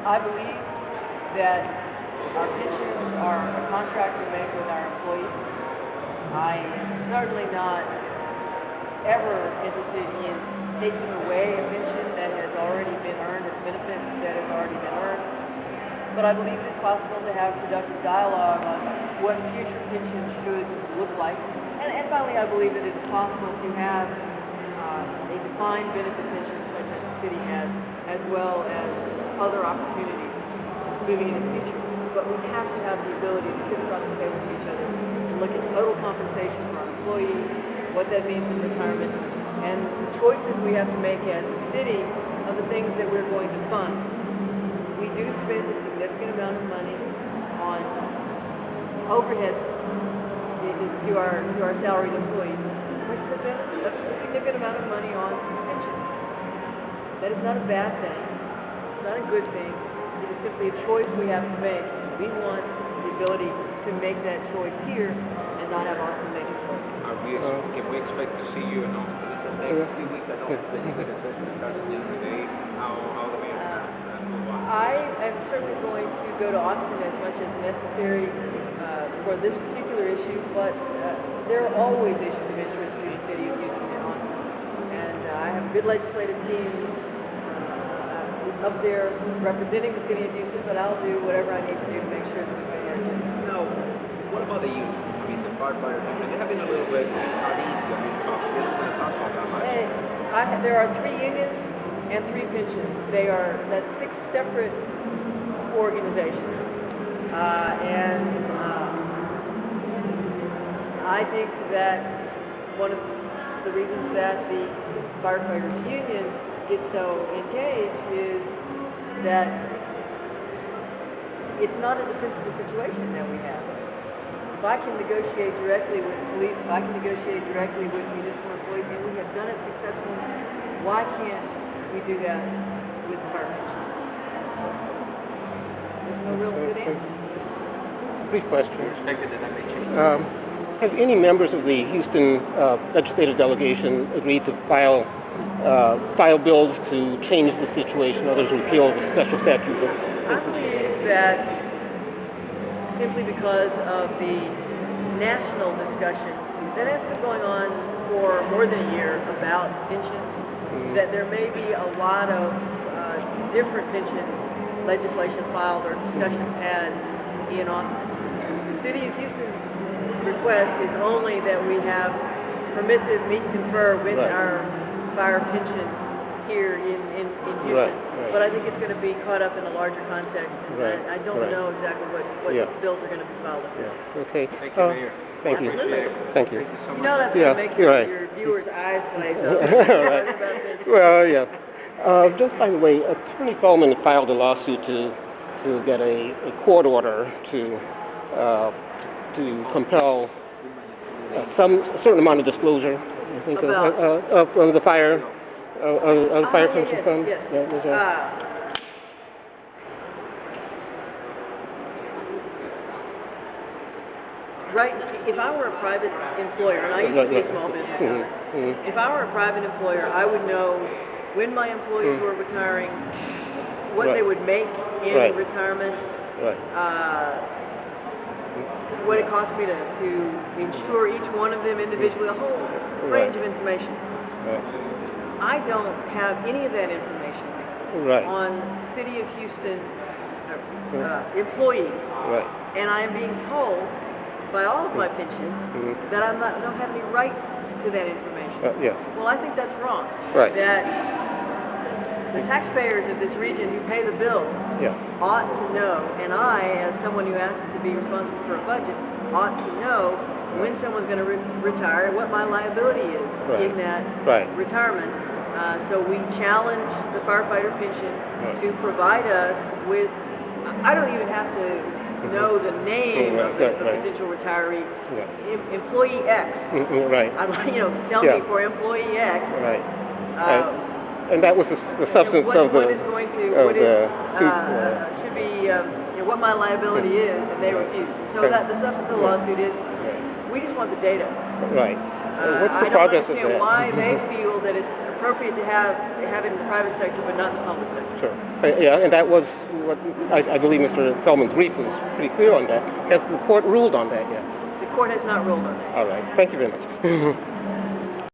I believe that our pensions are a contract we make with our employees. I am certainly not ever interested in taking away a pension that has already been earned, a benefit that has already been earned. But I believe it is possible to have productive dialogue on what future pensions should look like. And finally, I believe that it is possible to have a defined benefit pension such as the city has, as well as other opportunities moving into the future. But we have to have the ability to sit across the table with each other and look at total compensation for our employees, what that means in retirement, and the choices we have to make as a city of the things that we're going to fund. We do spend a significant amount of money on overhead to our salaried employees. We spend a significant amount of money on pensions. That is not a bad thing. It's not a good thing. It is simply a choice we have to make. We want the ability to make that choice here and not have Austin make it for us. Can we expect to see you in Austin in the next few weeks? I know it's been a social discussion the other day. How the mayor I am certainly going to go to Austin as much as necessary for this particular issue, but there are always issues of interest to the city of Houston and Austin. And I have a good legislative team up there representing the city of Houston, but I'll do whatever I need to do to make sure that we meet our agenda. Now, what about the union? I mean, the firefighters, they have been a little bit uneasy on this topic. They don't want to talk about that much. There are 3 unions and 3 pensions. That's 6 separate organizations. I think that one of the reasons that the Firefighters Union gets so engaged is that it's not a defensible situation that we have. If I can negotiate directly with police, if I can negotiate directly with municipal employees, and we have done it successfully, why can't we do that with the fire pension? There's no real good answer. Brief question. Expected that may change. Have any members of the Houston legislative delegation agreed to file bills to change the situation, others repeal the special statute? I believe that simply because of the national discussion that has been going on for more than a year about pensions, that there may be a lot of different pension legislation filed or discussions had in Austin. The city of Houston's request is only that we have permissive meet and confer with our fire pension here in Houston. Right. But I think it's going to be caught up in a larger context, and I don't know exactly what bills are going to be filed up there. Okay. Thank you, Mayor. Thank you. Thank you. Thank you so much. You know that's going to make your viewers' eyes glaze over. Well, yeah. Just by the way, Attorney Feldman filed a lawsuit to get a court order to compel a certain amount of disclosure. I think of the fire pension fund. Yes. Right. If I were a private employer, and I used to be a small business owner, if I were a private employer, I would know when my employees were retiring, what they would make in retirement, what it cost me to insure each one of them individually, a whole range of information. I don't have any of that information on City of Houston employees, and I am being told by all of my pensions that I don't have any right to that information. Well, I think that's wrong. That the taxpayers of this region who pay the bill ought to know, and I, as someone who has to be responsible for a budget, ought to know when someone's going to retire and what my liability is in that retirement. So we challenged the firefighter pension to provide us with, I don't even have to know the name of the potential retiree, employee X. I'd like, tell me for employee X. And that was the substance of the what is going to should be what my liability is, and they refuse. And so that the substance of the lawsuit is we just want the data. What's the progress of that? I don't understand why they feel that that it's appropriate to have it in the private sector, but not in the public sector. Sure. Yeah, and that was what I believe Mr. Feldman's brief was pretty clear on that. Has the court ruled on that yet? The court has not ruled on that. All right. Thank you very much.